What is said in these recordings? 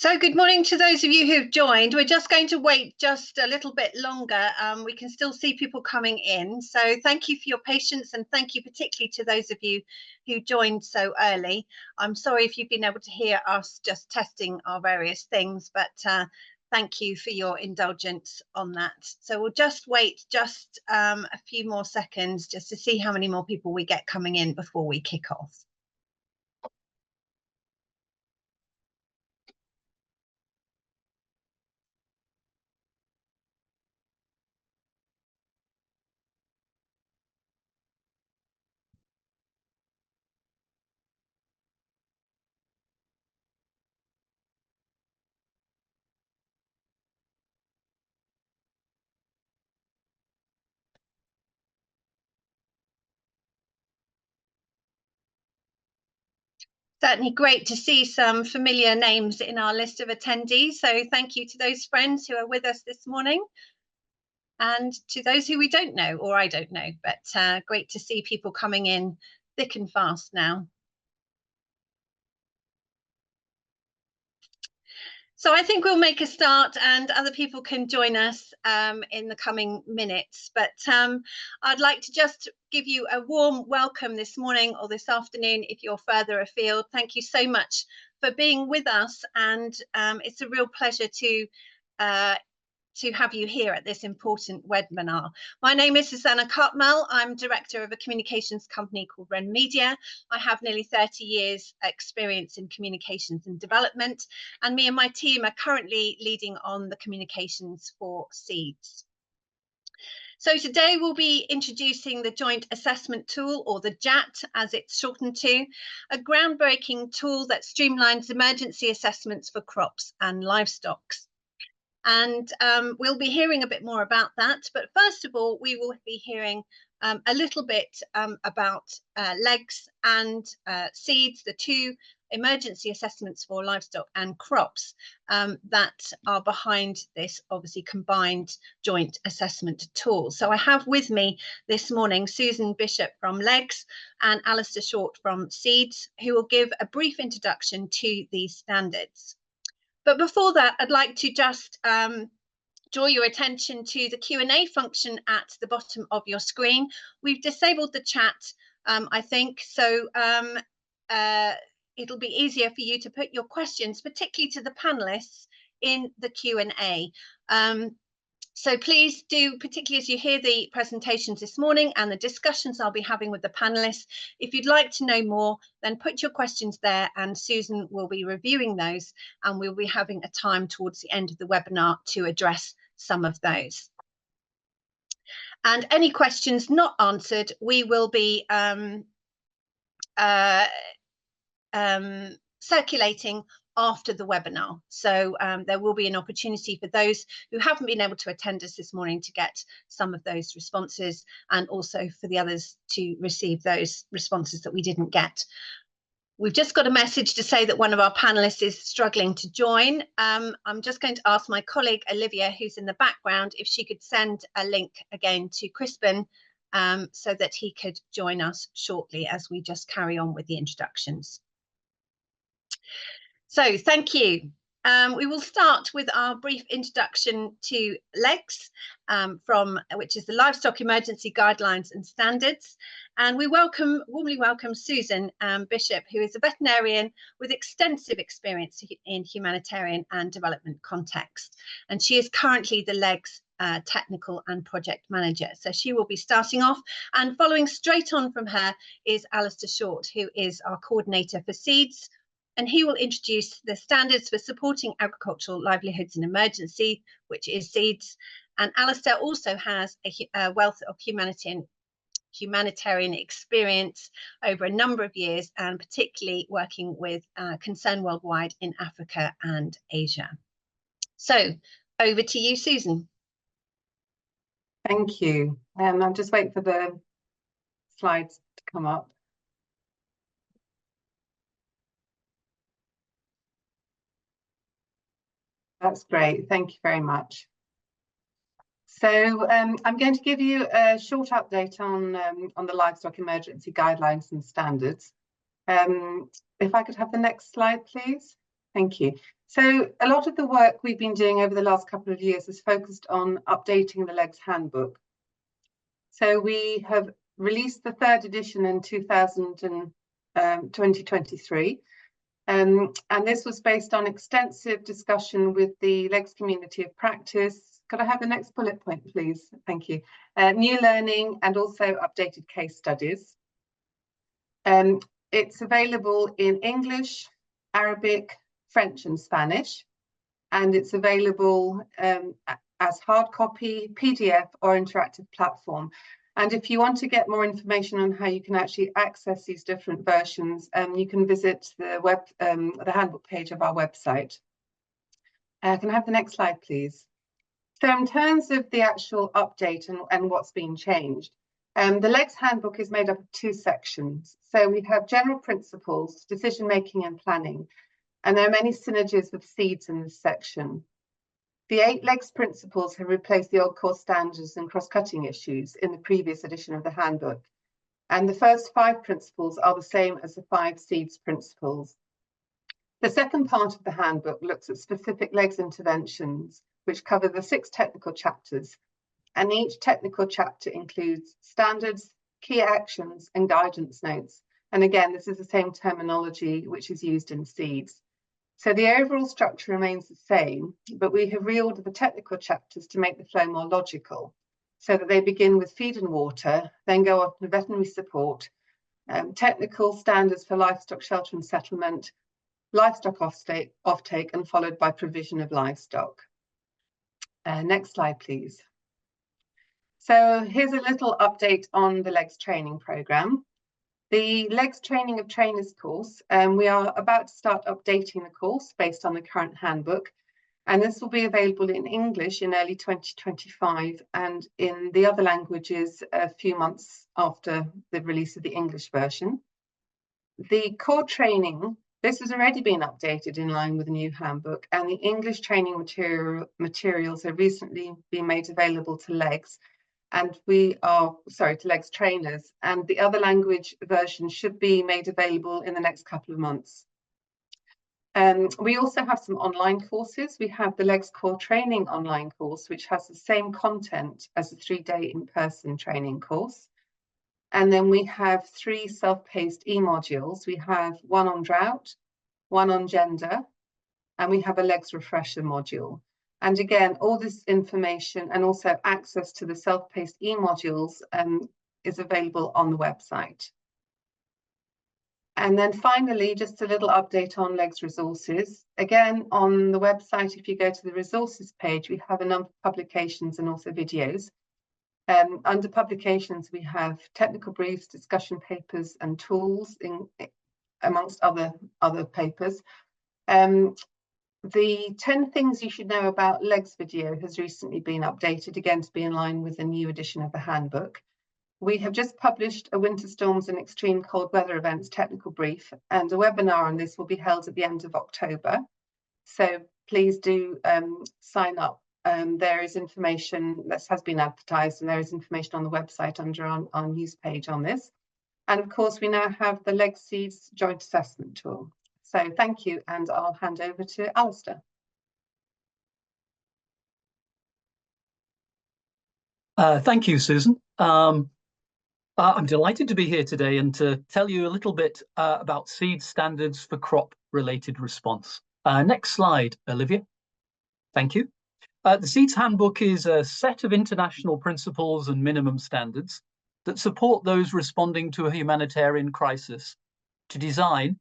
So good morning to those of you who've joined. We're just going to wait just a little bit longer. We can still see people coming in. So thank you for your patience, and thank you particularly to those of you who joined so early. I'm sorry if you've been able to hear us just testing our various things, but thank you for your indulgence on that. So we'll just wait just a few more seconds just to see how many more people we get coming in before we kick off. Certainly great to see some familiar names in our list of attendees. So thank you to those friends who are with us this morning, and to those who we don't know, or I don't know, but great to see people coming in thick and fast now. So I think we'll make a start, and other people can join us in the coming minutes. But I'd like to just give you a warm welcome this morning or this afternoon if you're further afield. Thank you so much for being with us, and it's a real pleasure to have you here at this important webinar. My name is Susanna Cartmel. I'm director of a communications company called Wren Media. I have nearly 30 years experience in communications and development, and me and my team are currently leading on the communications for SEADS. So today we'll be introducing the Joint Assessment Tool, or the JAT as it's shortened to, a groundbreaking tool that streamlines emergency assessments for crops and livestock. And we'll be hearing a bit more about that. But first of all, we will be hearing a little bit about LEGS and SEADS, the two emergency assessments for livestock and crops that are behind this obviously combined joint assessment tool. So I have with me this morning Susan Bishop from LEGS and Alistair Short from SEADS, who will give a brief introduction to these standards. But before that, I'd like to just draw your attention to the Q&A function at the bottom of your screen. We've disabled the chat, I think, so it'll be easier for you to put your questions, particularly to the panelists, in the Q&A. So please do, particularly as you hear the presentations this morning and the discussions I'll be having with the panelists, if you'd like to know more, then put your questions there, and Susan will be reviewing those, and we'll be having a time towards the end of the webinar to address some of those. And any questions not answered, we will be circulating after the webinar. So there will be an opportunity for those who haven't been able to attend us this morning to get some of those responses, and also for the others to receive those responses that we didn't get. We've just got a message to say that one of our panelists is struggling to join. I'm just going to ask my colleague Olivia, who's in the background, if she could send a link again to Crispin so that he could join us shortly as we just carry on with the introductions. So thank you. We will start with our brief introduction to LEGS, which is the Livestock Emergency Guidelines and Standards. And we warmly welcome Susan Bishop, who is a veterinarian with extensive experience in humanitarian and development context. And she is currently the LEGS technical and project manager. So she will be starting off, and following straight on from her is Alistair Short, who is our coordinator for SEADS, and he will introduce the standards for supporting agricultural livelihoods in emergency, which is SEADS. And Alistair also has a wealth of humanitarian experience over a number of years, and particularly working with Concern Worldwide in Africa and Asia. So over to you, Susan. Thank you. I'm just waiting for the slides to come up. That's great. Thank you very much. So I'm going to give you a short update on the Livestock Emergency Guidelines and Standards. If I could have the next slide, please. Thank you. So a lot of the work we've been doing over the last couple of years is focused on updating the LEGS handbook. So we have released the 3rd edition in 2023. And this was based on extensive discussion with the LEGS community of practice. Could I have the next bullet point, please? Thank you. New learning and also updated case studies. It's available in English, Arabic, French and Spanish, and it's available as hard copy, PDF or interactive platform. And if you want to get more information on how you can actually access these different versions, you can visit the handbook page of our website. Can I have the next slide, please? So in terms of the actual update and what's been changed, the LEGS handbook is made up of 2 sections. So we have general principles, decision making and planning, and there are many synergies with SEADS in this section. The 8 LEGS principles have replaced the old core standards and cross-cutting issues in the previous edition of the handbook. And the first 5 principles are the same as the 5 SEADS principles. The second part of the handbook looks at specific LEGS interventions, which cover the 6 technical chapters. And each technical chapter includes standards, key actions, and guidance notes. And again, this is the same terminology which is used in SEADS. So the overall structure remains the same, but we have reordered the technical chapters to make the flow more logical, so that they begin with feed and water, then go on to veterinary support, technical standards for livestock shelter and settlement, livestock offtake, and followed by provision of livestock. Next slide, please. So here's a little update on the LEGS training programme. The LEGS Training of Trainers course, we are about to start updating the course based on the current handbook, and this will be available in English in early 2025 and in the other languages a few months after the release of the English version. The core training, this has already been updated in line with the new handbook, and the English training materials have recently been made available to LEGS. And to LEGS trainers, and the other language version should be made available in the next couple of months. We also have some online courses. We have the LEGS Core Training online course, which has the same content as the 3-day in-person training course. And then we have 3 self-paced e-modules. We have 1 on drought, 1 on gender, and we have a LEGS refresher module. And again, all this information and also access to the self-paced e-modules is available on the website. And then finally, just a little update on LEGS resources. Again, on the website, if you go to the resources page, we have a number of publications and also videos. Under publications, we have technical briefs, discussion papers and tools amongst other papers. The 10 things you should know about LEGS video has recently been updated, again, to be in line with the new edition of the handbook. We have just published a winter storms and extreme cold weather events technical brief, and a webinar on this will be held at the end of October. So please do sign up. There is information that has been advertised, and there is information on the website under our news page on this. And of course, we now have the LEGS-SEADS Joint Assessment Tool. So thank you, and I'll hand over to Alistair. Thank you, Susan. I'm delighted to be here today and to tell you a little bit about SEADS standards for crop-related response. Next slide, Olivia. Thank you. The SEADS handbook is a set of international principles and minimum standards that support those responding to a humanitarian crisis to design,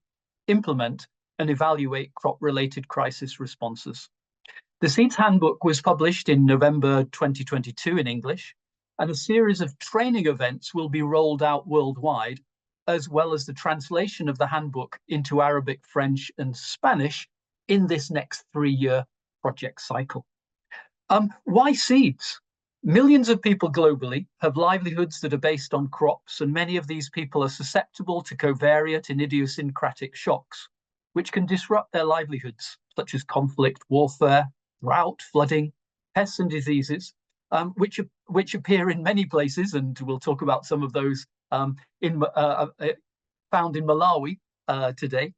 implement and evaluate crop-related crisis responses. The SEADS handbook was published in November 2022 in English, and a series of training events will be rolled out worldwide, as well as the translation of the handbook into Arabic, French and Spanish in this next 3-year project cycle. Why SEADS? Millions of people globally have livelihoods that are based on crops, and many of these people are susceptible to covariate and idiosyncratic shocks, which can disrupt their livelihoods, such as conflict, warfare, drought, flooding, pests and diseases, which appear in many places, and we'll talk about some of those found in Malawi today.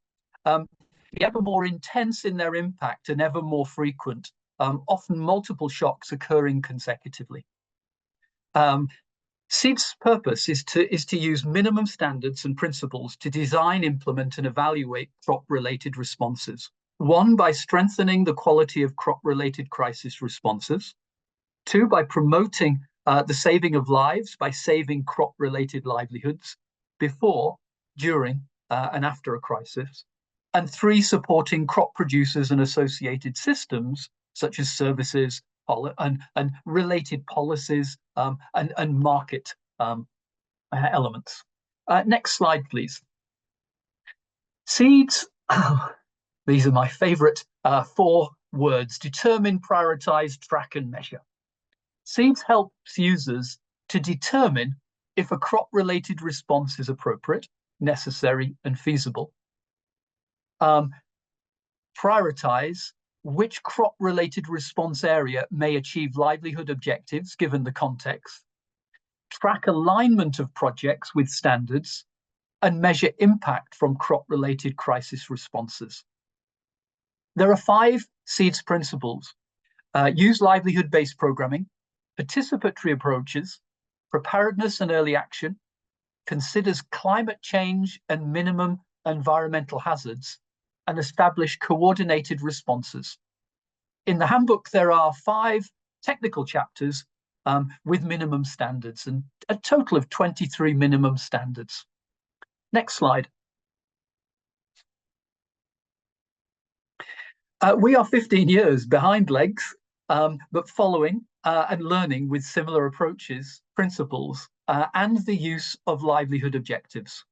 be ever more intense in their impact and ever more frequent, often multiple shocks occurring consecutively. SEADS' purpose is to use minimum standards and principles to design, implement, and evaluate crop-related responses. One, by strengthening the quality of crop-related crisis responses. Two, by promoting the saving of lives by saving crop-related livelihoods before, during, and after a crisis. And three, supporting crop producers and associated systems, such as services and related policies and market elements. Next slide, please. SEADS, these are my favorite 4 words: determine, prioritize, track, and measure. SEADS helps users to determine if a crop-related response is appropriate, necessary, and feasible. Prioritize which crop-related response area may achieve livelihood objectives given the context. Track alignment of projects with standards, and measure impact from crop-related crisis responses. There are 5 SEADS principles. Use livelihood-based programming, participatory approaches, preparedness and early action, considers climate change and minimum environmental hazards, and establish coordinated responses. In the handbook, there are 5 technical chapters with minimum standards, and a total of 23 minimum standards. Next slide. We are 15 years behind LEGS, but following and learning with similar approaches, principles, and the use of livelihood objectives.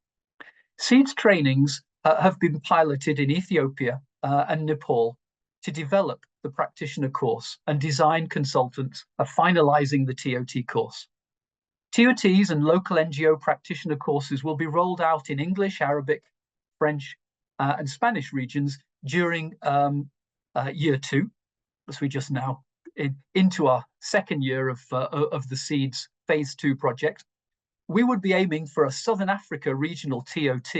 SEADS trainings have been piloted in Ethiopia and Nepal to develop the practitioner course, and design consultants are finalizing the TOT course. TOTs and local NGO practitioner courses will be rolled out in English, Arabic, French, and Spanish regions during year 2, as we just now into our 2nd year of the SEADS Phase 2 project. We would be aiming for a Southern Africa regional TOT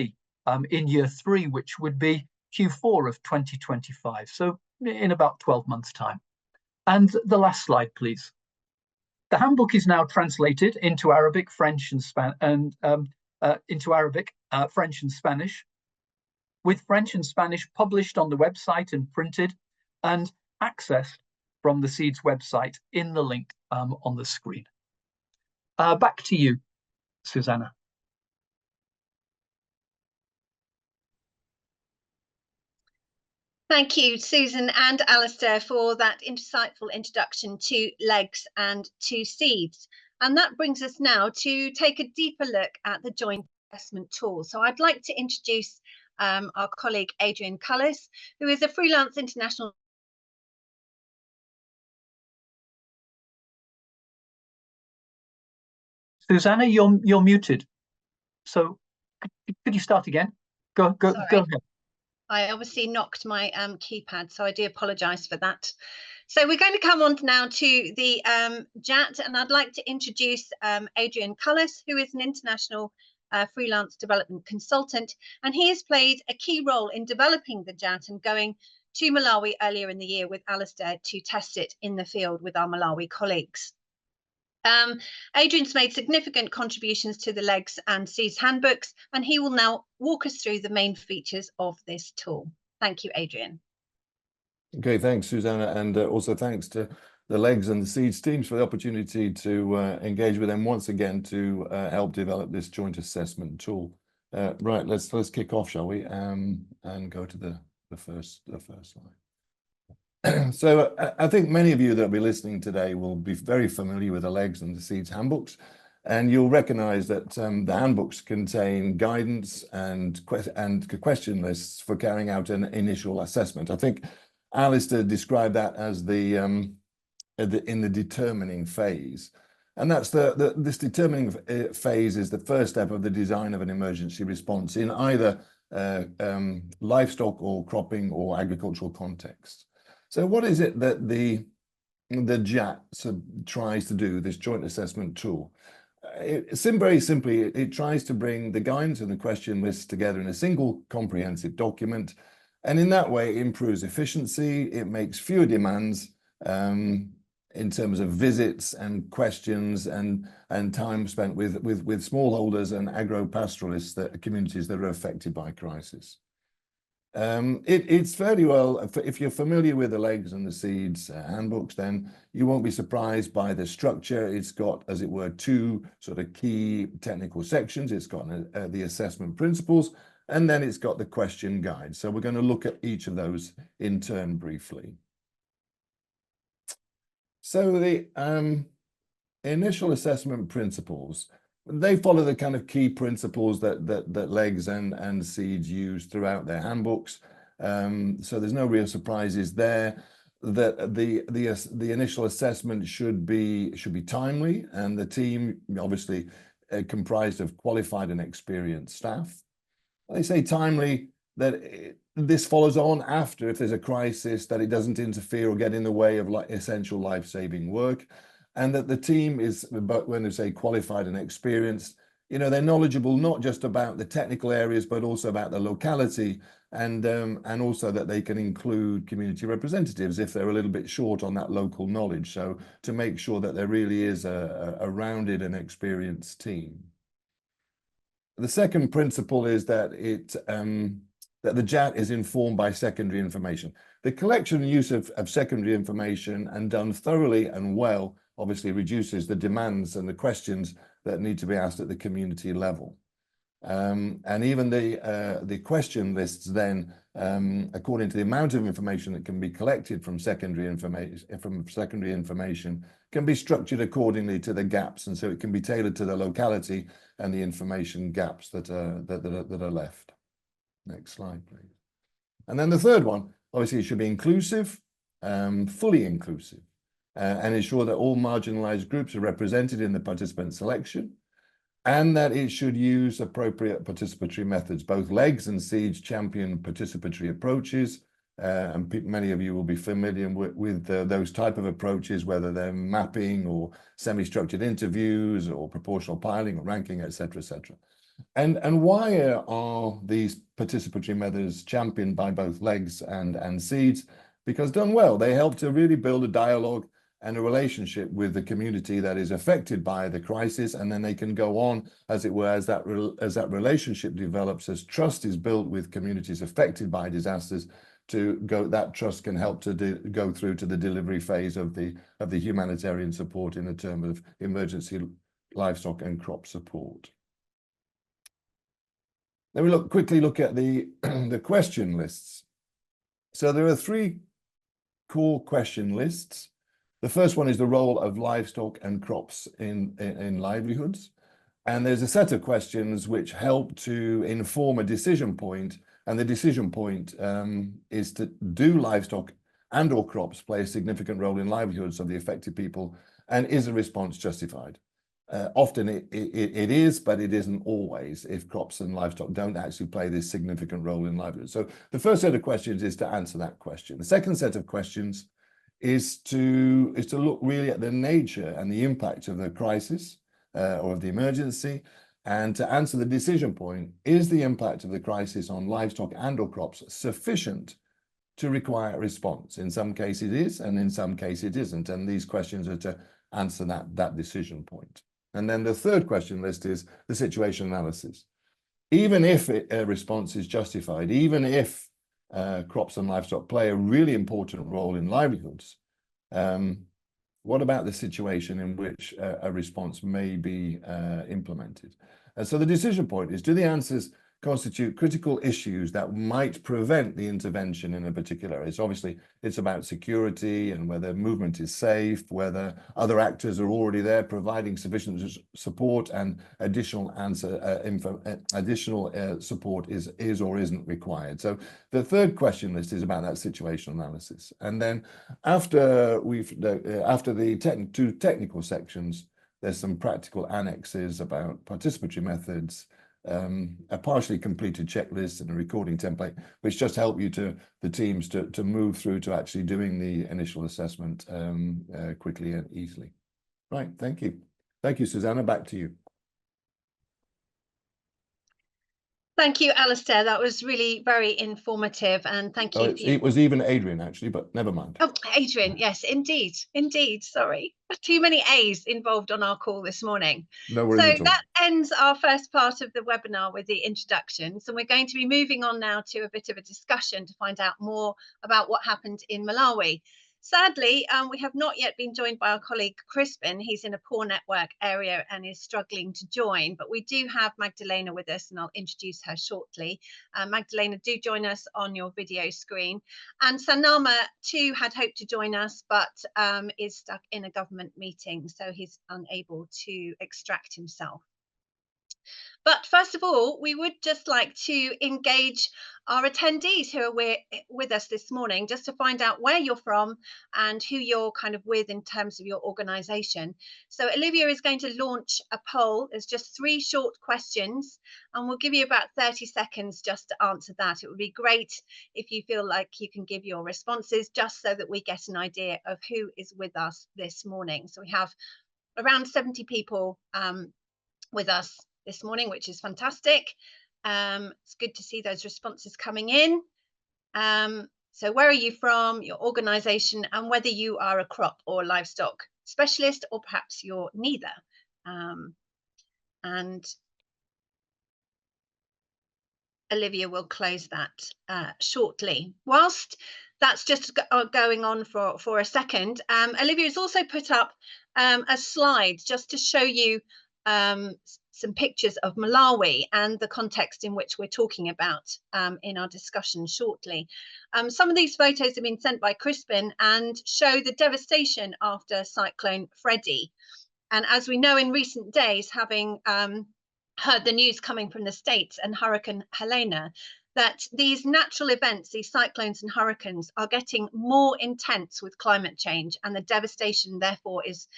in year 3, which would be Q4 of 2025, so in about 12 months' time. And the last slide, please. The handbook is now translated into Arabic, French, and French and Spanish, with French and Spanish published on the website and printed, and accessed from the SEADS website in the link on the screen. Back to you, Susanna. Thank you, Susan and Alistair, for that insightful introduction to LEGS and to SEADS. And that brings us now to take a deeper look at the Joint Assessment Tool. So I'd like to introduce our colleague Adrian Cullis, who is a freelance international. Susanna, you're muted. So could you start again? Go ahead. I obviously knocked my keypad, so I do apologise for that. So we're going to come on now to the JAT, and I'd like to introduce Adrian Cullis, who is an international freelance development consultant, and he has played a key role in developing the JAT and going to Malawi earlier in the year with Alistair to test it in the field with our Malawi colleagues. Adrian's made significant contributions to the LEGS and SEADS handbooks, and he will now walk us through the main features of this tool. Thank you, Adrian. Okay, thanks, Susanna, and also thanks to the LEGS and the SEADS teams for the opportunity to engage with them once again to help develop this joint assessment tool. Right, let's kick off, shall we? And go to the first slide. So I think many of you that will be listening today will be very familiar with the LEGS and the SEADS handbooks, and you'll recognize that the handbooks contain guidance and question lists for carrying out an initial assessment. I think Alistair described that as in the determining phase, and that's this determining phase is the first step of the design of an emergency response in either livestock or cropping or agricultural context. So what is it that the JAT tries to do, this joint assessment tool? Very simply, it tries to bring the guidance and the question lists together in a single comprehensive document And in that way, it improves efficiency, it makes fewer demands in terms of visits and questions and time spent with smallholders and agro-pastoralists, communities that are affected by crisis. It's fairly well, if you're familiar with the LEGS and the SEADS handbooks, then you won't be surprised by the structure. It's got, as it were, two sort of key technical sections. It's got the assessment principles, and then it's got the question guide. So we're going to look at each of those in turn briefly. So the initial assessment principles, they follow the kind of key principles that LEGS and SEADS use throughout their handbooks. So there's no real surprises there. That the initial assessment should be timely, and the team obviously comprised of qualified and experienced staff. They say timely, that this follows on after, if there's a crisis, that it doesn't interfere or get in the way of essential life-saving work, and that the team is, but when they say qualified and experienced, you know, they're knowledgeable not just about the technical areas, but also about the locality, and also that they can include community representatives if they're a little bit short on that local knowledge. So to make sure that there really is a rounded and experienced team. The second principle is that that the JAT is informed by secondary information. The collection and use of secondary information, and done thoroughly and well, obviously reduces the demands and the questions that need to be asked at the community level. And even the question lists then, according to the amount of information that can be collected from secondary information, can be structured accordingly to the gaps, and so it can be tailored to the locality and the information gaps that are left. Next slide, please. And then the third one, obviously, it should be inclusive, fully inclusive, and ensure that all marginalized groups are represented in the participant selection, and that it should use appropriate participatory methods. Both LEGS and SEADS champion participatory approaches, and many of you will be familiar with those type of approaches, whether they're mapping or semi-structured interviews or proportional piling or ranking, etc., etc. And why are these participatory methods championed by both LEGS and SEADS? Because done well, they help to really build a dialogue and a relationship with the community that is affected by the crisis, and then they can go on, as it were, as that relationship develops, as trust is built with communities affected by disasters, that trust can help to go through to the delivery phase of the humanitarian support in the term of emergency livestock and crop support. Then we quickly look at the question lists. So there are three core question lists. The first one is the role of livestock and crops in livelihoods. And there's a set of questions which help to inform a decision point. And the decision point is to do livestock and or crops play a significant role in livelihoods of the affected people, and is a response justified? Often it is, but it isn't always, if crops and livestock don't actually play this significant role in livelihoods. So the first set of questions is to answer that question. The second set of questions is to look really at the nature and the impact of the crisis or of the emergency, and to answer the decision point: is the impact of the crisis on livestock and or crops sufficient to require a response? In some cases it is, and in some cases it isn't, and these questions are to answer that decision point. And then the third question list is the situation analysis. Even if a response is justified, even if crops and livestock play a really important role in livelihoods, what about the situation in which a response may be implemented? And so the decision point is, do the answers constitute critical issues that might prevent the intervention in a particular area? So obviously it's about security and whether movement is safe, whether other actors are already there providing sufficient support, and additional support is or isn't required. So the third question list is about that situation analysis. And then after the two technical sections, there's some practical annexes about participatory methods, a partially completed checklist and a recording template, which just help the teams to move through to actually doing the initial assessment quickly and easily. Right, thank you. Thank you, Susanna, back to you. Thank you, Alistair. That was really very informative, and thank you. It was even Adrian, actually, but never mind. Oh, Adrian, yes, indeed. Sorry, too many A's involved on our call this morning. No worries at all. That ends our first part of the webinar with the introductions, and we're going to be moving on now to a bit of a discussion to find out more about what happened in Malawi. Sadly, we have not yet been joined by our colleague Crispin. He's in a poor network area and is struggling to join, but we do have Magdalena with us, and I'll introduce her shortly. Magdalena, do join us on your video screen. And Sanama too had hoped to join us, but is stuck in a government meeting, so he's unable to extract himself. But first of all, we would just like to engage our attendees who are with us this morning, just to find out where you're from and who you're kind of with in terms of your organisation. So Olivia is going to launch a poll. There's just 3 short questions, and we'll give you about 30 seconds just to answer that. It would be great if you feel like you can give your responses, just so that we get an idea of who is with us this morning. So we have around 70 people with us this morning, which is fantastic. It's good to see those responses coming in. So where are you from, your organisation, and whether you are a crop or livestock specialist, or perhaps you're neither. And Olivia will close that shortly. Whilst that's just going on for a second, Olivia has also put up a slide just to show you some pictures of Malawi and the context in which we're talking about in our discussion shortly. Some of these photos have been sent by Crispin and show the devastation after Cyclone Freddy. And as we know, in recent days, having heard the news coming from the States and Hurricane Helena, that these natural events, these cyclones and hurricanes, are getting more intense with climate change, and the devastation therefore is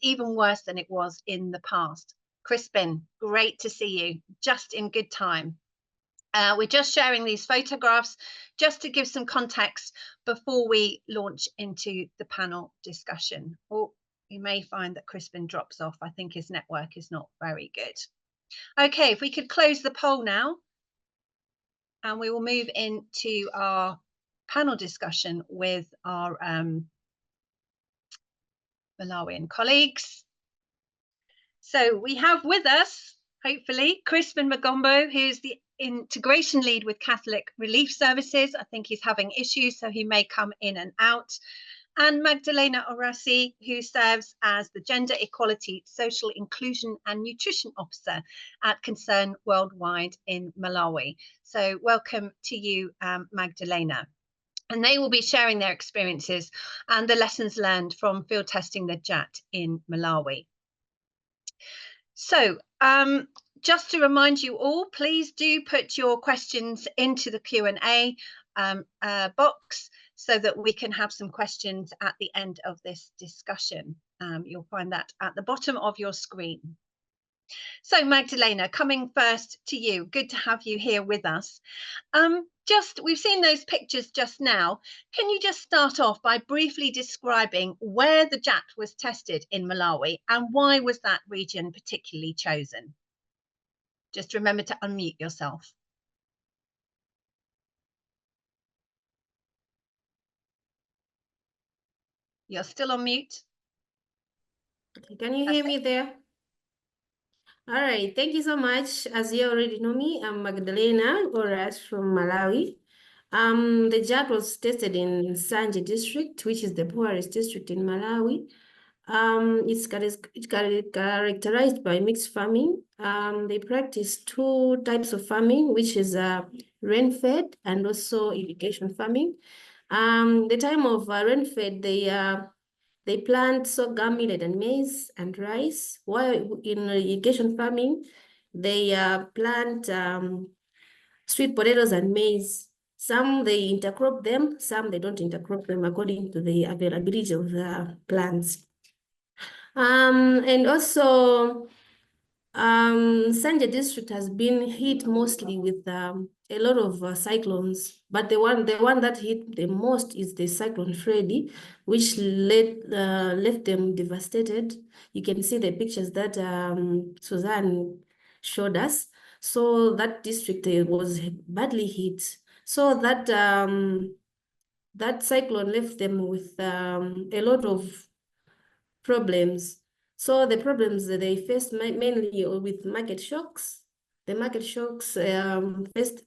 even worse than it was in the past. Crispin, great to see you, just in good time. We're just sharing these photographs just to give some context before we launch into the panel discussion. Or you may find that Crispin drops off. I think his network is not very good. Okay, if we could close the poll now, and we will move into our panel discussion with our Malawian colleagues. So we have with us, hopefully, Crispin Magombo, who's the integration lead with Catholic Relief Services. I think he's having issues, so he may come in and out. And Magdalena Orasi, who serves as the Gender Equality, Social Inclusion and Nutrition Officer at Concern Worldwide in Malawi. So welcome to you, Magdalena. And they will be sharing their experiences and the lessons learned from field testing the JAT in Malawi. So just to remind you all, please do put your questions into the Q&A box so that we can have some questions at the end of this discussion. You'll find that at the bottom of your screen. So Magdalena, coming first to you, good to have you here with us. We've seen those pictures just now. Can you just start off by briefly describing where the JAT was tested in Malawi and why was that region particularly chosen? Just remember to unmute yourself. You're still on mute. Can you hear me there? All right, thank you so much. As you already know me, I'm Magdalena Oras from Malawi. The JAT was tested in Sanje district, which is the poorest district in Malawi. It's characterized by mixed farming. They practice 2 types of farming, which is rain-fed and also irrigation farming. The time of rain-fed, they plant sorghum, millet, and maize and rice. While in irrigation farming, they plant sweet potatoes and maize. Some they intercrop them, some they don't intercrop them according to the availability of the plants. And also, Sanje district has been hit mostly with a lot of cyclones, but the one that hit the most is the cyclone Freddy, which left them devastated. You can see the pictures that Suzanne showed us. So that district was badly hit. So that that cyclone left them with a lot of problems. So the problems that they faced mainly with market shocks. The market shocks first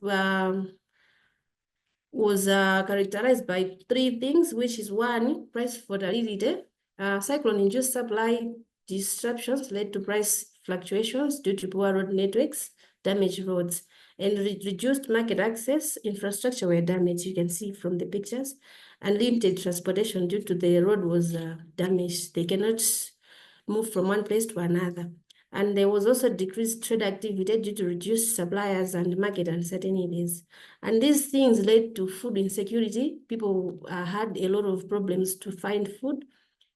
was characterized by three things, which is one, price volatility. Cyclone-induced supply disruptions led to price fluctuations due to poor road networks, damaged roads, and reduced market access. Infrastructure were damaged, you can see from the pictures, and limited transportation due to the road was damaged. They cannot move from one place to another. And there was also decreased trade activity due to reduced suppliers and market uncertainties. And these things led to food insecurity. People had a lot of problems to find food,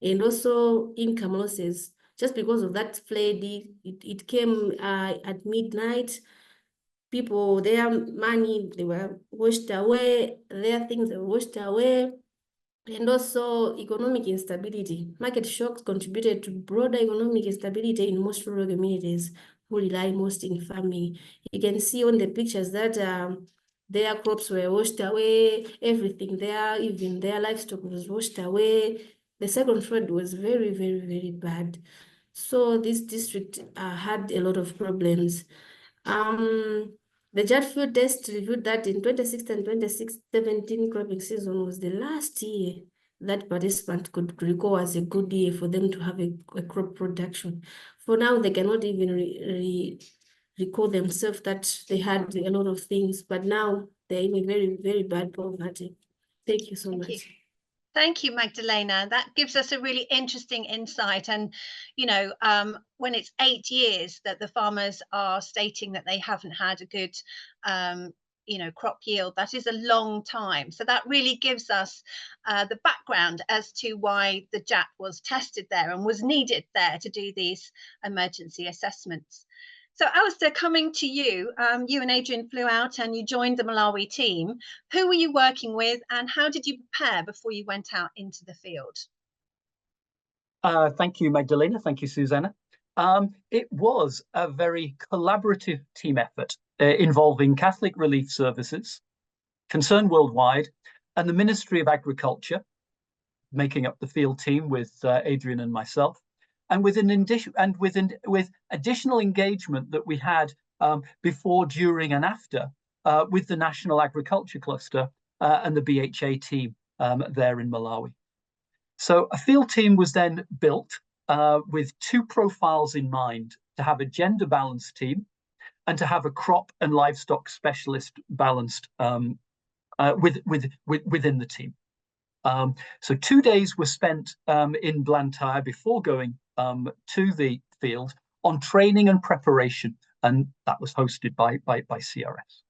and also income losses. Just because of that flood, it came at midnight. People, their money, they were washed away, their things were washed away. And also economic instability. Market shocks contributed to broader economic instability in most rural communities who rely most in farming. You can see on the pictures that their crops were washed away, everything there, even their livestock was washed away. The second flood was very, very, very bad. So this district had a lot of problems. The JAT field test reviewed that in 2016 and 2017 cropping season was the last year that participants could recall as a good year for them to have a crop production. For now, they cannot even recall themselves that they had a lot of things, but now they're in a very, very bad poverty. Thank you so much. Thank you, Magdalena. That gives us a really interesting insight. And, you know, when it's 8 years that the farmers are stating that they haven't had a good, you know, crop yield, that is a long time. So that really gives us the background as to why the JAT was tested there and was needed there to do these emergency assessments. So Alistair, coming to you, you and Adrian flew out and you joined the Malawi team. Who were you working with and how did you prepare before you went out into the field? Thank you, Magdalena. Thank you, Susanna. It was a very collaborative team effort involving Catholic Relief Services, Concern Worldwide, and the Ministry of Agriculture, making up the field team with Adrian and myself. And with additional engagement that we had before, during, and after with the National Agriculture Cluster and the BHA team there in Malawi. So a field team was then built with two profiles in mind: to have a gender balanced team and to have a crop and livestock specialist balanced within the team. So 2 days were spent in Blantyre before going to the field on training and preparation, and that was hosted by CRS.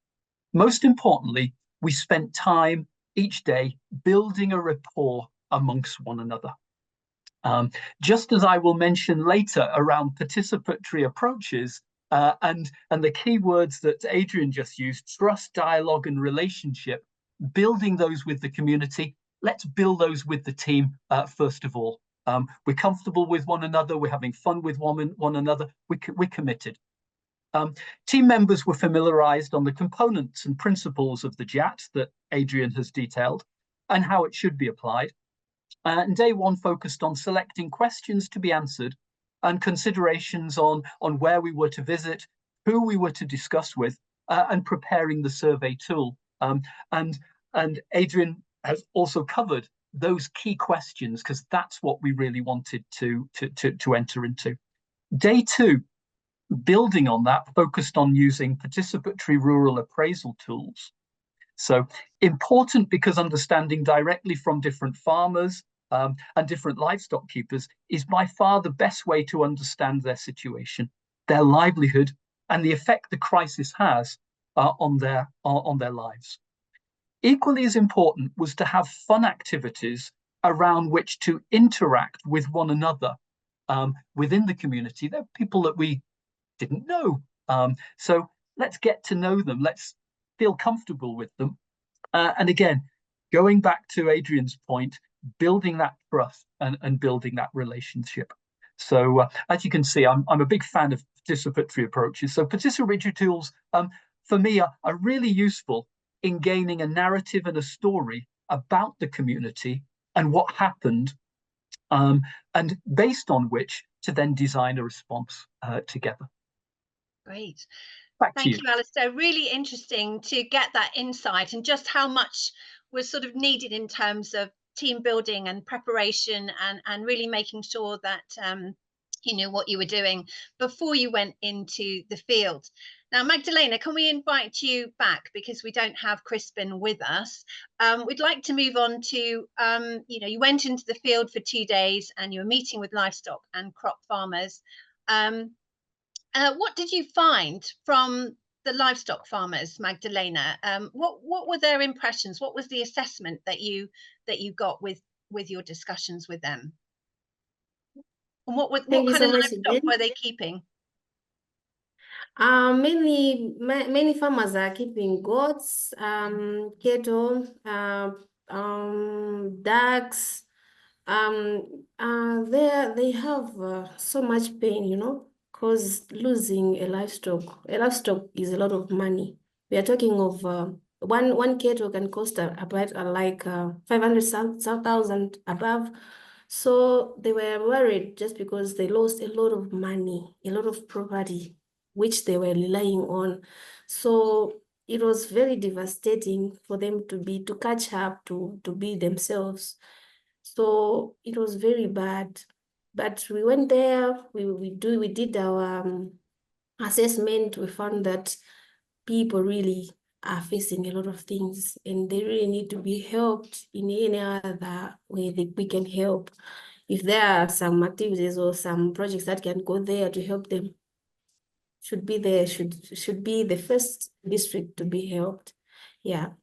Most importantly, we spent time each day building a rapport amongst one another. Just as I will mention later around participatory approaches and the key words that Adrian just used, trust, dialogue, and relationship, building those with the community. Let's build those with the team first of all. We're comfortable with one another. We're having fun with one another. We're committed. Team members were familiarized on the components and principles of the JAT that Adrian has detailed and how it should be applied. And day one focused on selecting questions to be answered and considerations on where we were to visit, who we were to discuss with, and preparing the survey tool. And Adrian has also covered those key questions because that's what we really wanted to enter into. Day two, building on that, focused on using participatory rural appraisal tools. So important because understanding directly from different farmers and different livestock keepers is by far the best way to understand their situation, their livelihood, and the effect the crisis has on their lives. Equally as important was to have fun activities around which to interact with one another within the community. They're people that we didn't know. So let's get to know them. Let's feel comfortable with them. And again, going back to Adrian's point, building that trust and building that relationship. So as you can see, I'm a big fan of participatory approaches. So participatory tools, for me, are really useful in gaining a narrative and a story about the community and what happened, and based on which to then design a response together. Great. Back to you. Thank you, Alistair. Really interesting to get that insight and just how much was sort of needed in terms of team building and preparation, and really making sure that you knew what you were doing before you went into the field. Now, Magdalena, can we invite you back, because we don't have Crispin with us? We'd like to move on to, you went into the field for 2 days and you were meeting with livestock and crop farmers. What did you find from the livestock farmers, Magdalena? What were their impressions? What was the assessment that you got with your discussions with them? And what kind of livestock were they keeping? Many farmers are keeping goats, cattle, ducks. They have so much pain, because losing a livestock is a lot of money. We are talking of one cattle can cost about like 500,000 above. So they were worried just because they lost a lot of money, a lot of property, which they were relying on. So it was very devastating for them to catch up, to be themselves. So it was very bad. But we went there, we did our assessment. We found that people really are facing a lot of things, and they really need to be helped in any other way that we can help. If there are some activities or some projects that can go there to help them, should be the first district to be helped. Yeah.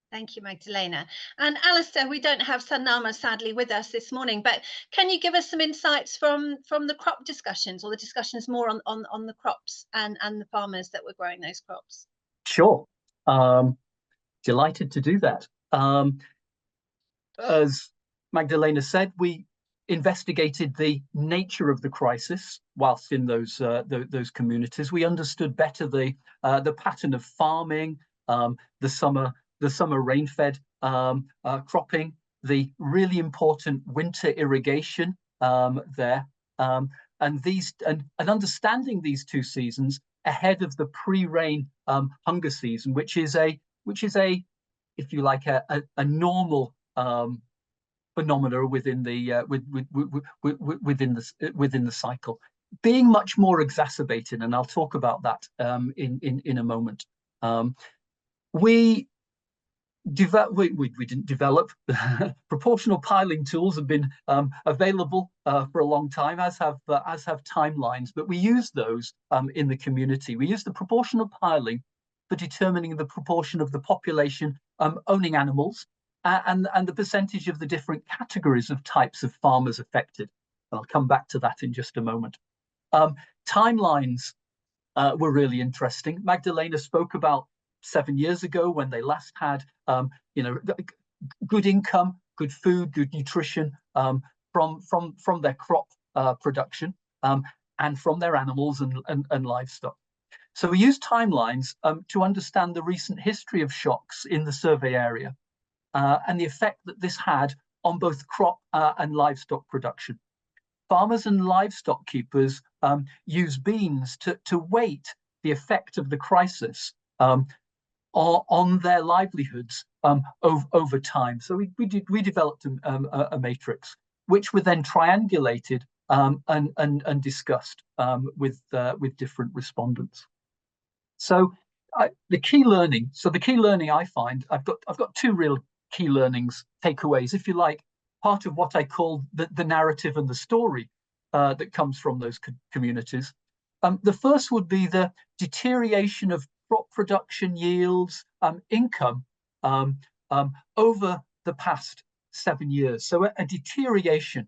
Thank you, Magdalena. And Alistair, we don't have Sanama sadly with us this morning, but can you give us some insights from the crop discussions, or the discussions more on the crops and the farmers that were growing those crops? Sure. Delighted to do that. As Magdalena said, we investigated the nature of the crisis whilst in those communities. We understood better the pattern of farming, the summer rain-fed cropping, the really important winter irrigation there, and understanding these two seasons ahead of the pre-rain hunger season, which is a if you like a normal phenomena within the within the cycle, being much more exacerbated, and I'll talk about that in a moment. We didn't develop. Proportional piling tools have been available for a long time, as have timelines, but we use those in the community. We use the proportional piling for determining the proportion of the population owning animals, and the percentage of the different categories of types of farmers affected. And I'll come back to that in just a moment. Timelines were really interesting. Magdalena spoke about 7 years ago when they last had good income, good food, good nutrition from their crop production and from their animals and livestock. So we used timelines to understand the recent history of shocks in the survey area and the effect that this had on both crop and livestock production. Farmers and livestock keepers use beans to weight the effect of the crisis on their livelihoods over time. So we developed a matrix, which were then triangulated and discussed with different respondents. So the key learning. So the key learning I find, I've got two real key learnings, takeaways, if you like, part of what I call the narrative and the story that comes from those communities. The first would be the deterioration of crop production, yields, income over the past 7 years. So a deterioration,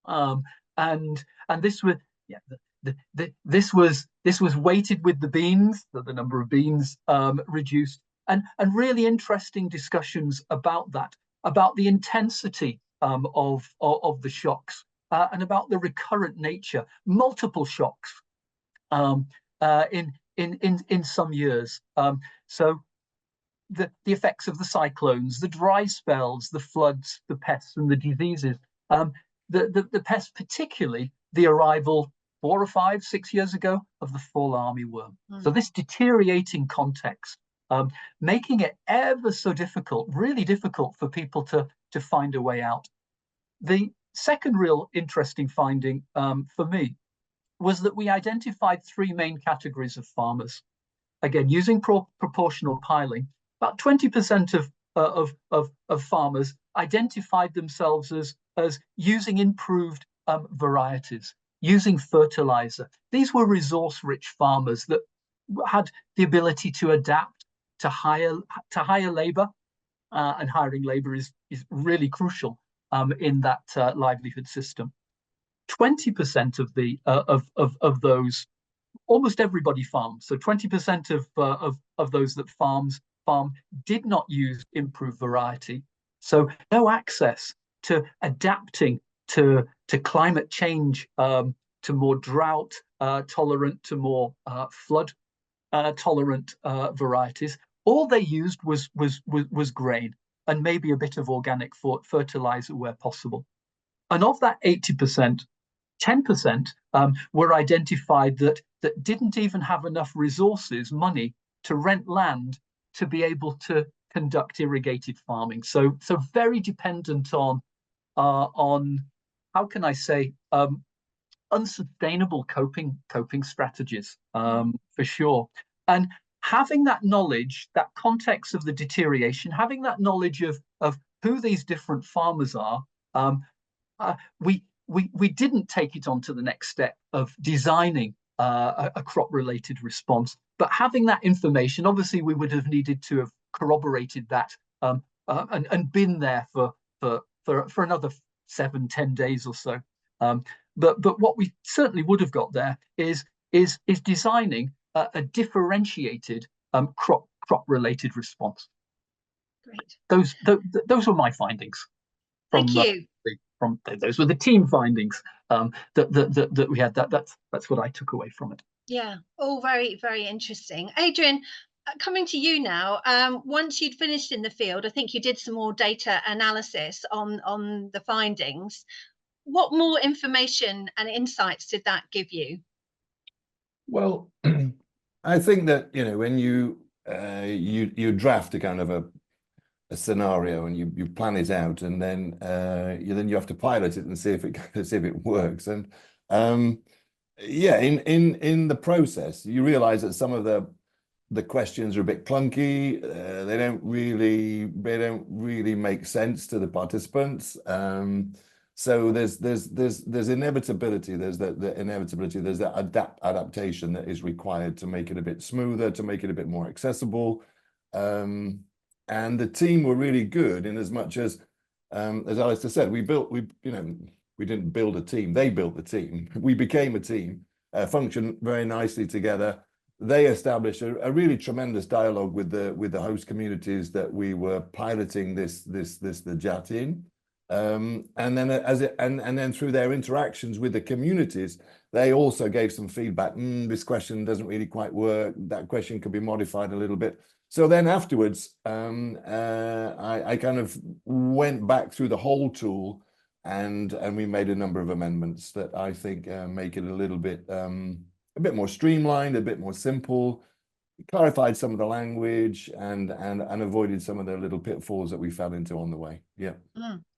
and this was this was weighted with the beans, so the number of beans reduced, and really interesting discussions about that, about the intensity of the shocks and about the recurrent nature, multiple shocks in some years. So the effects of the cyclones, the dry spells, the floods, the pests and the diseases. The pests, particularly the arrival 4 or 5, 6 years ago of the fall armyworm. So this deteriorating context, making it ever so difficult, really difficult for people to find a way out. The second real interesting finding for me was that we identified 3 main categories of farmers. Again, using proportional piling, about 20% of farmers identified themselves as using improved varieties, using fertilizer. These were resource-rich farmers that had the ability to adapt to hire labor, and hiring labor is really crucial in that livelihood system. 20% of those, almost everybody farms. So 20% of those that farm did not use improved variety. So no access to adapting to climate change, to more drought tolerant, to more flood tolerant varieties. All they used was grain and maybe a bit of organic fertilizer where possible. And of that 80%, 10% were identified that didn't even have enough resources, money, to rent land to be able to conduct irrigated farming. So very dependent on how can I say, unsustainable coping strategies, for sure. And having that knowledge, that context of the deterioration, having that knowledge of who these different farmers are, we didn't take it on to the next step of designing a crop-related response. But having that information, obviously we would have needed to have corroborated that and been there for another 7-10 days or so. But what we certainly would have got there is designing a differentiated crop-related response. Great. Those were my findings. Thank you. Those were the team findings that we had. That's what I took away from it. Yeah, all very, very interesting. Adrian, coming to you now, once you'd finished in the field, I think you did some more data analysis on the findings. What more information and insights did that give you? Well, I think that, when you draft a kind of a scenario and you plan it out, and then you have to pilot it and see if it works. And yeah, in the process, you realize that some of the questions are a bit clunky. They don't really make sense to the participants. So there's inevitability. There's the inevitability. There's that adaptation that is required to make it a bit smoother, to make it a bit more accessible. And the team were really good in as much as Alistair said, we didn't build a team. They built the team. We became a team, functioned very nicely together. They established a really tremendous dialogue with the host communities that we were piloting the JAT in. And then through their interactions with the communities, they also gave some feedback. This question doesn't really quite work. That question could be modified a little bit. So then afterwards, I kind of went back through the whole tool, and we made a number of amendments that I think make it a bit more streamlined, a bit more simple, clarified some of the language, and avoided some of the little pitfalls that we fell into on the way. Yeah.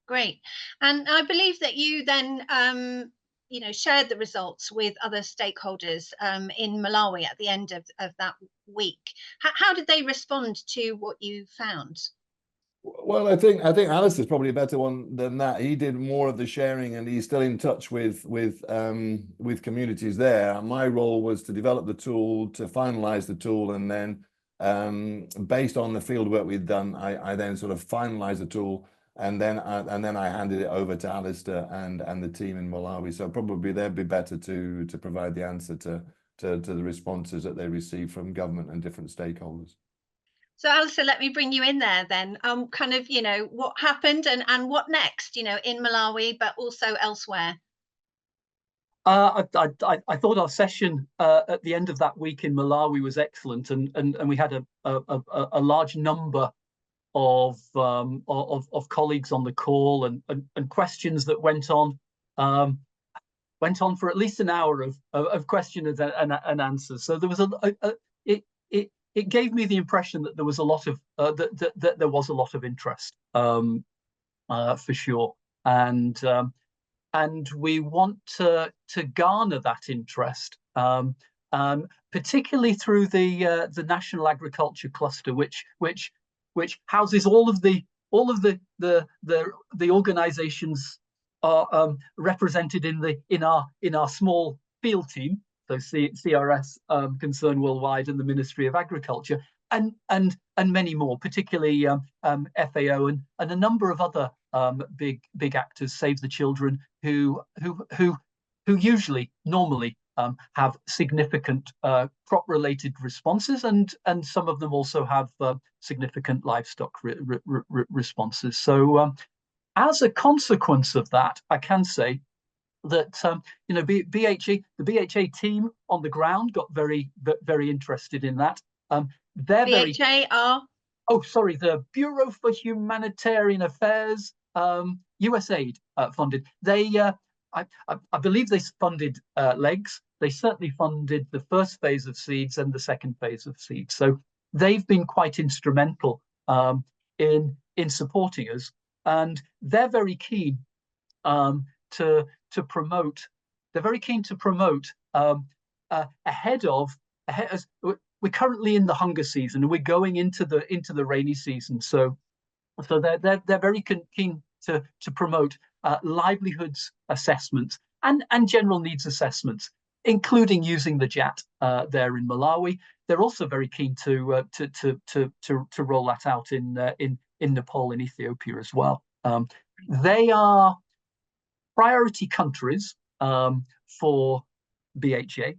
Great. And I believe that you then shared the results with other stakeholders in Malawi at the end of that week. How did they respond to what you found? Well, I think Alice is probably a better one than that. He did more of the sharing, and he's still in touch with communities there. My role was to develop the tool, to finalize the tool, and then based on the field work we'd done, I then sort of finalized the tool. And then I handed it over to Alistair and the team in Malawi. So probably they'd be better to provide the answer to the responses that they receive from government and different stakeholders. So Alistair, let me bring you in there then. What happened and what next, in Malawi, but also elsewhere? I thought our session at the end of that week in Malawi was excellent, and we had a large number of colleagues on the call, and questions that went on for at least an hour of questions and answers. So there was it gave me the impression that there was a lot of that there was a lot of interest, for sure, and we want to garner that interest, particularly through the National Agriculture Cluster, which houses all of the organisations are represented in our small field team. So CRS, Concern Worldwide, and the Ministry of Agriculture, and many more, particularly FAO and a number of other big actors, Save the Children, who normally have significant crop-related responses, and some of them also have significant livestock responses. So as a consequence of that, I can say that the BHA team on the ground got very interested in that. They're BHA the Bureau for Humanitarian Affairs, USAID funded. They I believe they funded LEGS. They certainly funded the first phase of SEADS and the second phase of SEADS. So they've been quite instrumental in supporting us, and they're very keen to promote. They're very keen to promote ahead of. We're currently in the hunger season, and we're going into the rainy season. So they're very keen to promote livelihoods assessments and general needs assessments, including using the JAT there in Malawi. They're also very keen to roll that out in Nepal and Ethiopia as well. They are priority countries for BHA.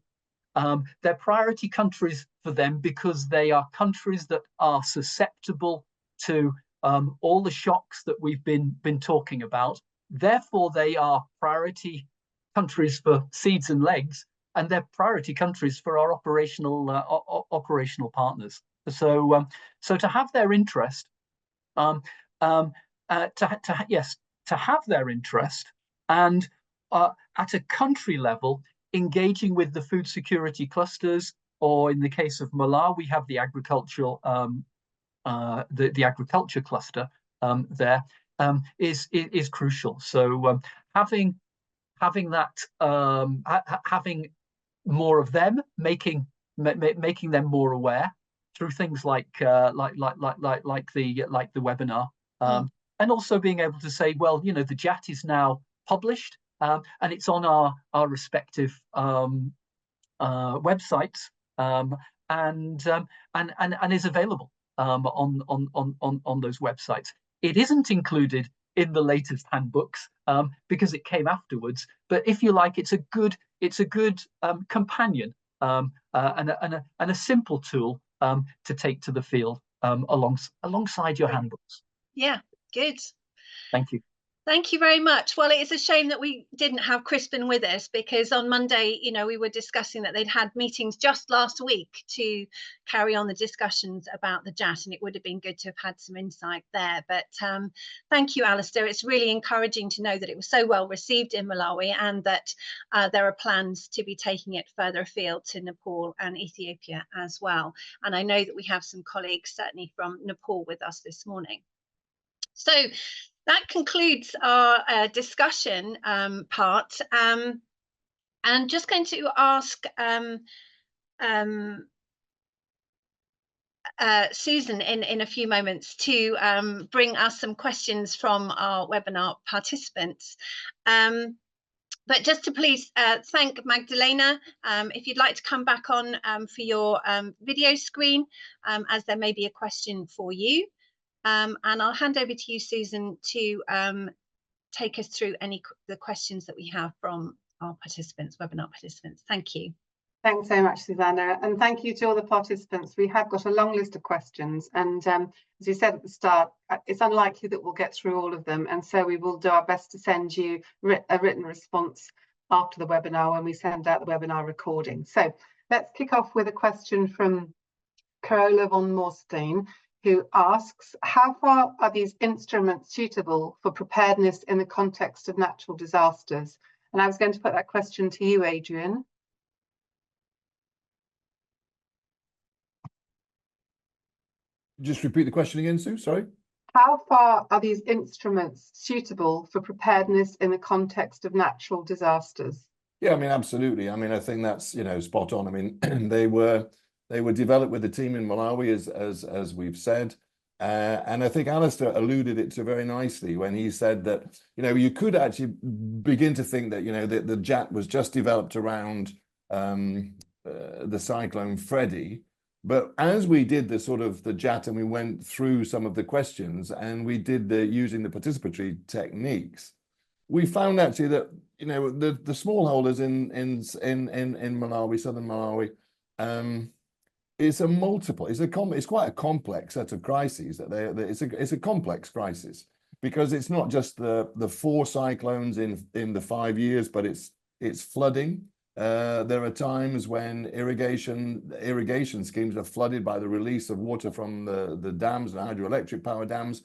They're priority countries for them because they are countries that are susceptible to all the shocks that we've been talking about. Therefore, they are priority countries for SEADS and LEGS, and they're priority countries for our operational partners. So, to have their interest, to have their interest, and at a country level, engaging with the food security clusters, or in the case of Malawi, we have the agricultural the agriculture cluster there, is crucial. So having that, having more of them, making them more aware through things like the webinar, and also being able to say, well, the JAT is now published, and it's on our respective websites, and is available on those websites. It isn't included in the latest handbooks because it came afterwards. But if you like, it's a good companion and a simple tool to take to the field alongside your handbooks. Yeah, good. Thank you. Thank you very much. Well, it is a shame that we didn't have Crispin with us, because on Monday, we were discussing that they'd had meetings just last week to carry on the discussions about the JAT, and it would have been good to have had some insight there. But thank you, Alistair. It's really encouraging to know that it was so well received in Malawi, and that there are plans to be taking it further afield to Nepal and Ethiopia as well. And I know that we have some colleagues, certainly from Nepal, with us this morning. So that concludes our discussion part. And just going to ask Susan in a few moments to bring us some questions from our webinar participants. But just to please thank Magdalena, if you'd like to come back on for your video screen, as there may be a question for you. And I'll hand over to you, Susan, to take us through the questions that we have from our participants, webinar participants. Thank you. Thanks so much, Susanna, and thank you to all the participants. We have got a long list of questions, and as you said at the start, it's unlikely that we'll get through all of them, and so we will do our best to send you a written response after the webinar when we send out the webinar recording. So let's kick off with a question from Carola von Morstein, who asks, how far are these instruments suitable for preparedness in the context of natural disasters? And I was going to put that question to you, Adrian. Just repeat the question again, Sue, sorry. How far are these instruments suitable for preparedness in the context of natural disasters? Yeah, I mean, absolutely. I mean, I think that's, you know, spot on. I mean, they were developed with the team in Malawi, as we've said. And I think Alistair alluded it to very nicely when he said that, you know, you could actually begin to think that, you know, the JAT was just developed around the cyclone Freddie. But as we did the sort of the JAT and we went through some of the questions and we did using the participatory techniques, we found actually that, you know, the smallholders in Malawi, southern Malawi, it's quite a complex set of crises. It's a complex crisis because it's not just the 4 cyclones in the 5 years, but it's flooding. There are times when irrigation schemes are flooded by the release of water from the dams and hydroelectric power dams,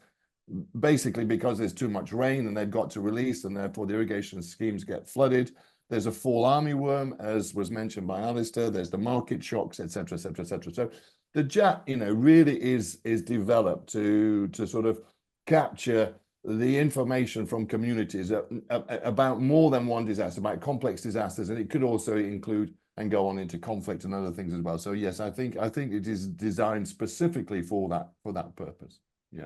basically because there's too much rain and they've got to release, and therefore the irrigation schemes get flooded. There's a fall armyworm, as was mentioned by Alistair. There's the market shocks, etc., etc., etc. So the JAT, you know, really is developed to sort of capture the information from communities about more than one disaster, about complex disasters, and it could also include and go on into conflict and other things as well. So yes, I think it is designed specifically for that purpose. Yeah.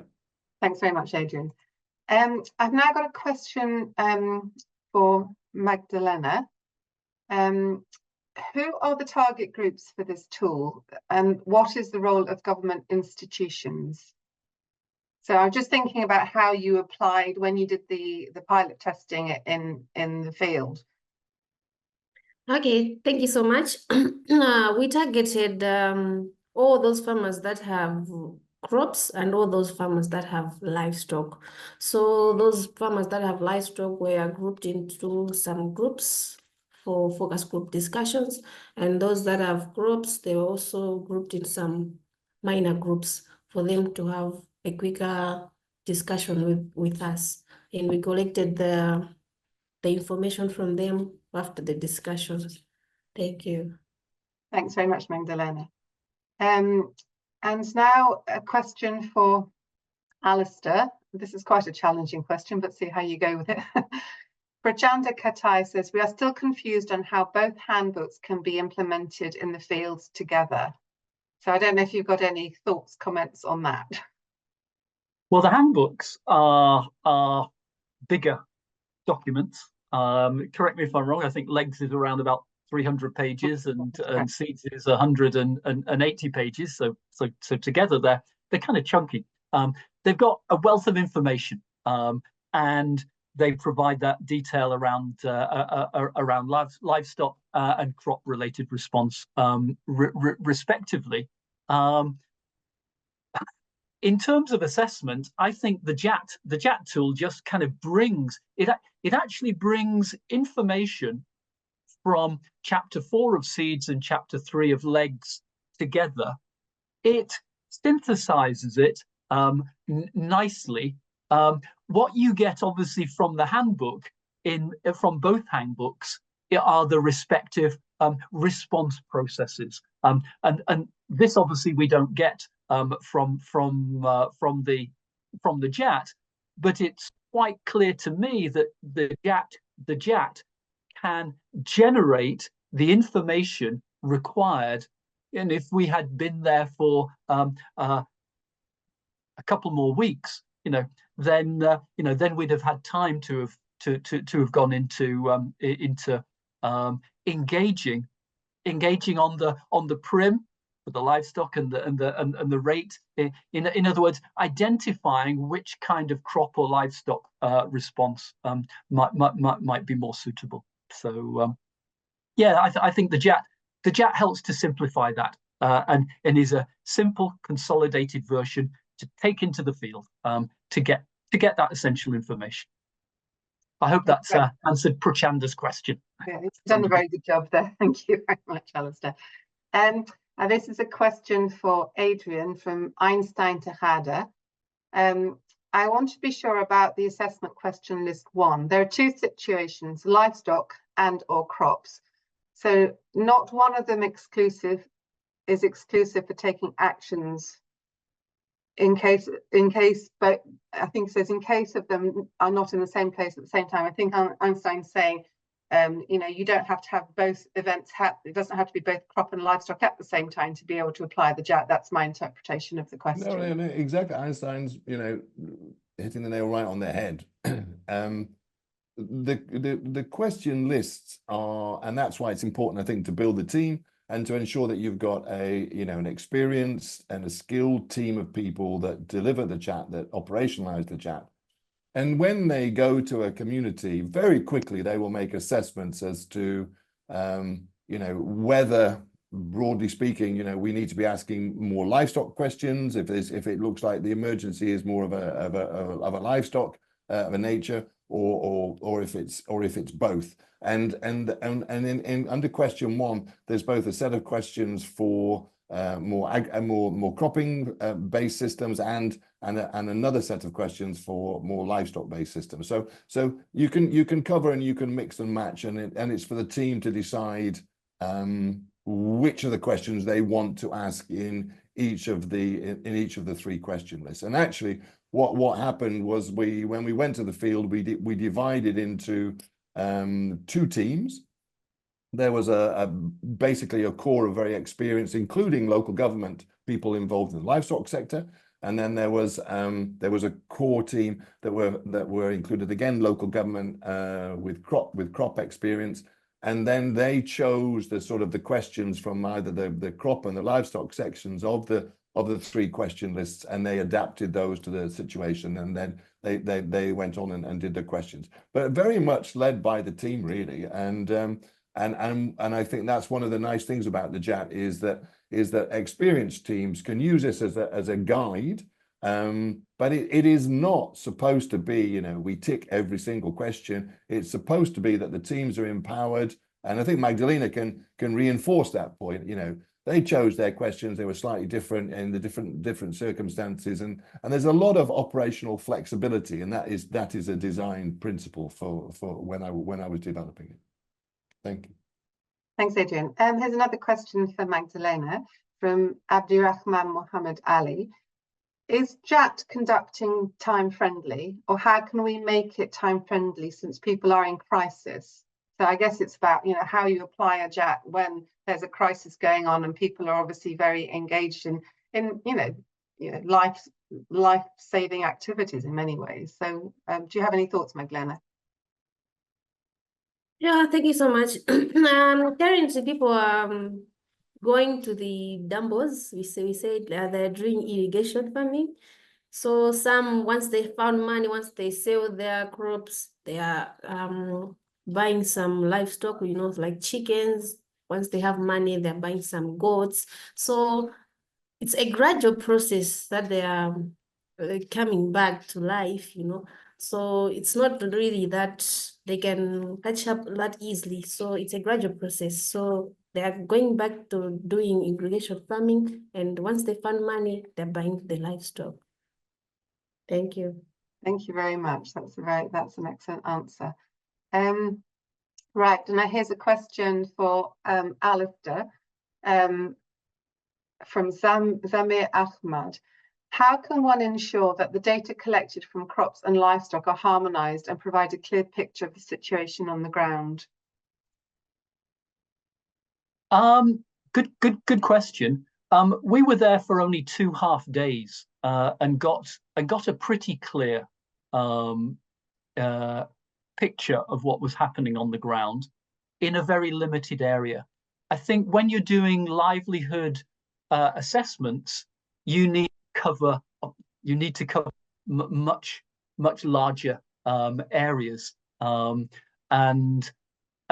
Thanks very much, Adrian. I've now got a question for Magdalena. Who are the target groups for this tool, and what is the role of government institutions? So I'm just thinking about how you applied when you did the pilot testing in the field. Okay, thank you so much. We targeted all those farmers that have crops and all those farmers that have livestock. So those farmers that have livestock were grouped into some groups for focus group discussions, and those that have crops, they were also grouped in some minor groups for them to have a quicker discussion with us. And we collected the information from them after the discussions. Thank you. Thanks very much, Magdalena. And now a question for Alistair. This is quite a challenging question, but see how you go with it. Prachanda Katai says, we are still confused on how both handbooks can be implemented in the fields together. So I don't know if you've got any thoughts, comments on that. Well, the handbooks are bigger documents. Correct me if I'm wrong. I think LEGS is around about 300 pages and SEADS is 180 pages. So together they're kind of chunky. They've got a wealth of information, and they provide that detail around livestock and crop related response, respectively. In terms of assessment, I think the JAT tool just kind of brings it actually brings information from chapter 4 of SEADS and chapter 3 of LEGS together. It synthesizes it nicely. What you get obviously from the handbook from both handbooks are the respective response processes, and this obviously we don't get from the JAT, but it's quite clear to me that the JAT can generate the information required. And if we had been there for a couple more weeks, then we'd have had time to have gone into engaging on the prim for the livestock and the rate. In other words, identifying which kind of crop or livestock response might be more suitable. So yeah, I think the JAT helps to simplify that and is a simple consolidated version to take into the field to get that essential information. I hope that's answered Prachanda's question. Yeah, you've done a very good job there. Thank you very much, Alistair. And this is a question for Adrian from Einstein Tejada. I want to be sure about the assessment question list 1. There are 2 situations, livestock and or crops. So not one of them is exclusive for taking actions in case, but I think it says in case of them are not in the same place at the same time. I think Einstein's saying, you know, you don't have to have both events it doesn't have to be both crop and livestock at the same time to be able to apply the JAT. That's my interpretation of the question. No, exactly. Einstein's, you know, hitting the nail right on the head. The question lists are, and that's why it's important, I think, to build the team and to ensure that you've got an experienced and a skilled team of people that deliver the chat, that operationalize the chat. And when they go to a community, very quickly they will make assessments as to, whether, broadly speaking, we need to be asking more livestock questions. If it looks like the emergency is more of a livestock of a nature, or if it's both. And in under question 1, there's both a set of questions for more cropping based systems and another set of questions for more livestock based systems. So you can cover and you can mix and match, and it's for the team to decide which of the questions they want to ask in each of the 3 question lists. And actually what happened was when we went to the field, we divided into 2 teams. There was basically a core of very experienced, including local government people involved in the livestock sector, and then there was a core team that were included, again, local government with crop experience, and then they chose the questions from either the crop and the livestock sections of the 3 question lists, and they adapted those to the situation, and then they went on and did the questions, but very much led by the team, really. And I think that's one of the nice things about the JAT is that experienced teams can use this as a guide, but it is not supposed to be, we tick every single question. It's supposed to be that the teams are empowered, and I think Magdalena can reinforce that point. They chose their questions; they were slightly different in the different circumstances, and there's a lot of operational flexibility, and that is a design principle for when I was developing it. Thank you. Thanks, Adrian. Here's another question for Magdalena from Abdirahman Mohammed Ali. Is JAT conducting time friendly, or how can we make it time friendly since people are in crisis? So I guess it's about, how you apply a JAT when there's a crisis going on and people are obviously very engaged in life-saving activities in many ways. So do you have any thoughts, Magdalena? Yeah, thank you so much. Currently, people are going to the dumbos. We said they're doing irrigation farming. So some, once they found money, once they sell their crops, they are buying some livestock, like chickens. Once they have money, they're buying some goats. So it's a gradual process that they are coming back to life, So it's not really that they can catch up that easily. So it's a gradual process. So they are going back to doing irrigation farming, and once they find money, they're buying the livestock. Thank you. Thank you very much. That's an excellent answer. Right, and now here's a question for Alistair from Zamir Ahmad. How can one ensure that the data collected from crops and livestock are harmonized and provide a clear picture of the situation on the ground? Good question. We were there for only 2.5 days and got a pretty clear picture of what was happening on the ground in a very limited area. I think when you're doing livelihood assessments, you need to cover much larger areas, and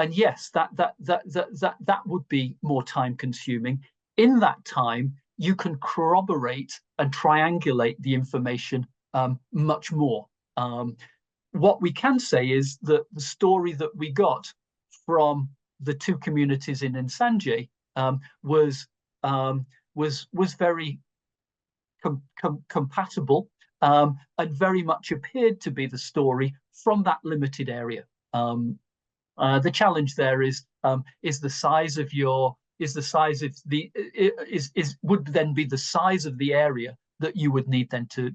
yes, that would be more time consuming. In that time, you can corroborate and triangulate the information much more. What we can say is that the story that we got from the two communities in Nsanje was very compatible and very much appeared to be the story from that limited area. The challenge there is the size of your would then be the size of the area that you would need then to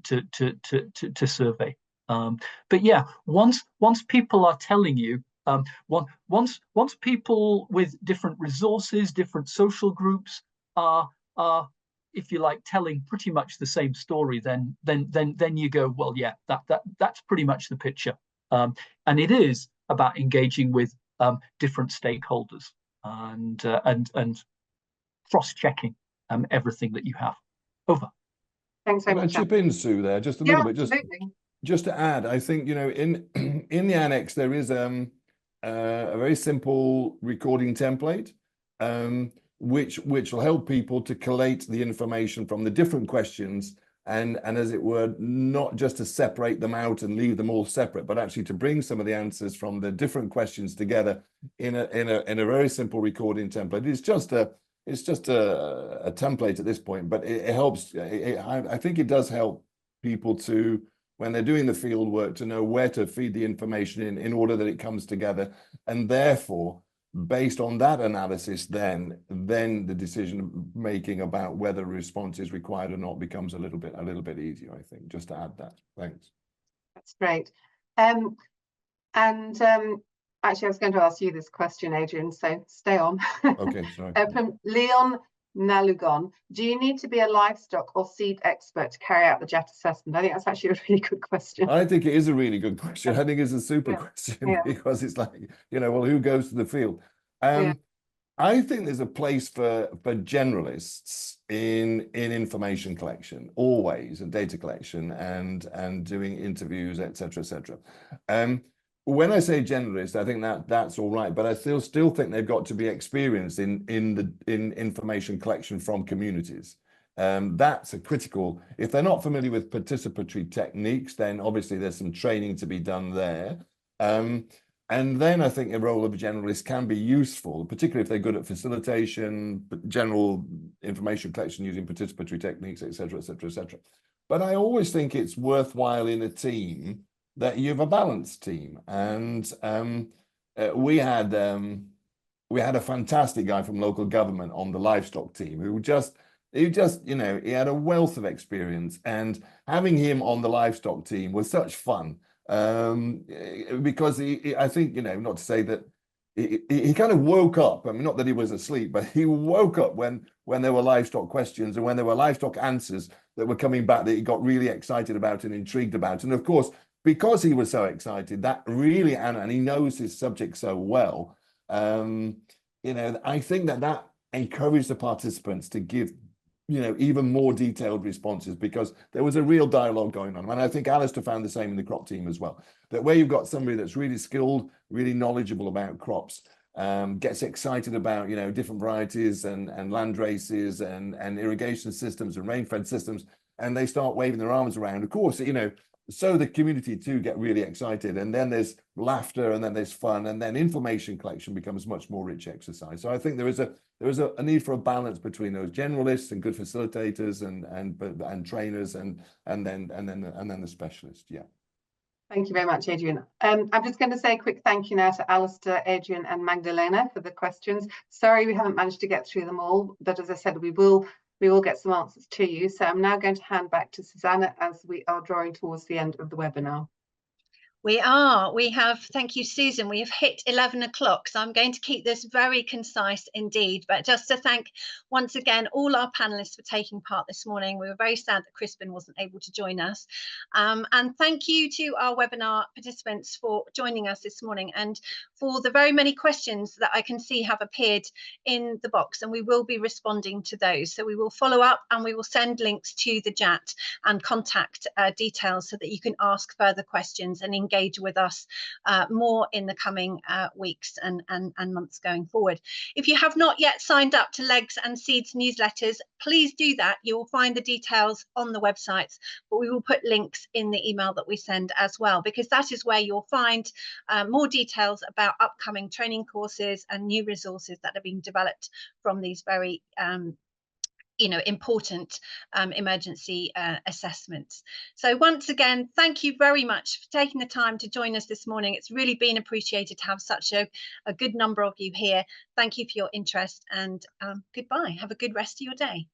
survey. But yeah, once people are telling you, once people with different resources, different social groups are, if you like, telling pretty much the same story, then you go, well, yeah, that's pretty much the picture. And it is about engaging with different stakeholders and cross-checking everything that you have. Over. Thanks very much. Chip in, Sue, there just a little bit, absolutely. just to add. I think, you know, in the annex there is a very simple recording template, which will help people to collate the information from the different questions and as it were, not just to separate them out and leave them all separate, but actually to bring some of the answers from the different questions together in a very simple recording template. It's just a template at this point, but it helps. I think it does help people to, when they're doing the field work, to know where to feed the information in order that it comes together, and therefore, based on that analysis, then the decision making about whether a response is required or not becomes a little bit easier, I think, just to add that. Thanks. That's great. Actually, I was going to ask you this question, Adrian, so stay on. Okay, sorry. From Leon Nalugon, do you need to be a livestock or seed expert to carry out the JET assessment? I think that's actually a really good question. I think it is a really good question. I think it's a super question because it's like, you know, well, who goes to the field? I think there's a place for generalists in information collection, always, and data collection and doing interviews, etc., etc. When I say generalist, I think that's all right, but I still think they've got to be experienced in information collection from communities. That's a critical. If they're not familiar with participatory techniques, then obviously there's some training to be done there. And then I think a role of a generalist can be useful, particularly if they're good at facilitation, general information collection using participatory techniques, etc., etc., etc. But I always think it's worthwhile in a team that you have a balanced team. And we had a fantastic guy from local government on the livestock team who just, you know, he had a wealth of experience, and having him on the livestock team was such fun. Because I think, you know, not to say that he kind of woke up. I mean, not that he was asleep, but he woke up when there were livestock questions and when there were livestock answers that were coming back that he got really excited about and intrigued about. And of course, because he was so excited, that really, and he knows his subject so well, you know, I think that encouraged the participants to give, you know, even more detailed responses, because there was a real dialogue going on. And I think Alistair found the same in the crop team as well, that where you've got somebody that's really skilled, really knowledgeable about crops, gets excited about, you know, different varieties and land races and irrigation systems and rain-fed systems, and they start waving their arms around, of course, you know, so the community too get really excited, and then there's laughter, and then there's fun, and then information collection becomes much more rich exercise. So I think there is a need for a balance between those generalists and good facilitators and trainers and then the specialists. Yeah. Thank you very much, Adrian. I'm just going to say a quick thank you now to Alistair, Adrian and Magdalena for the questions. Sorry we haven't managed to get through them all, but as I said, we will get some answers to you. So I'm now going to hand back to Susanna as we are drawing towards the end of the webinar. We have, thank you, Susan, we have hit 11 o'clock, so I'm going to keep this very concise indeed, but just to thank once again all our panelists for taking part this morning. We were very sad that Crispin wasn't able to join us, and thank you to our webinar participants for joining us this morning and for the very many questions that I can see have appeared in the box, and we will be responding to those. So we will follow up and we will send links to the chat and contact details so that you can ask further questions and engage engage with us more in the coming weeks and months going forward. If you have not yet signed up to LEGS and SEADS newsletters, please do that. You will find the details on the websites, but we will put links in the email that we send as well, because that is where you'll find more details about upcoming training courses and new resources that are being developed from these very important emergency assessments. So once again, thank you very much for taking the time to join us this morning. It's really been appreciated to have such a good number of you here. Thank you for your interest, and goodbye. Have a good rest of your day.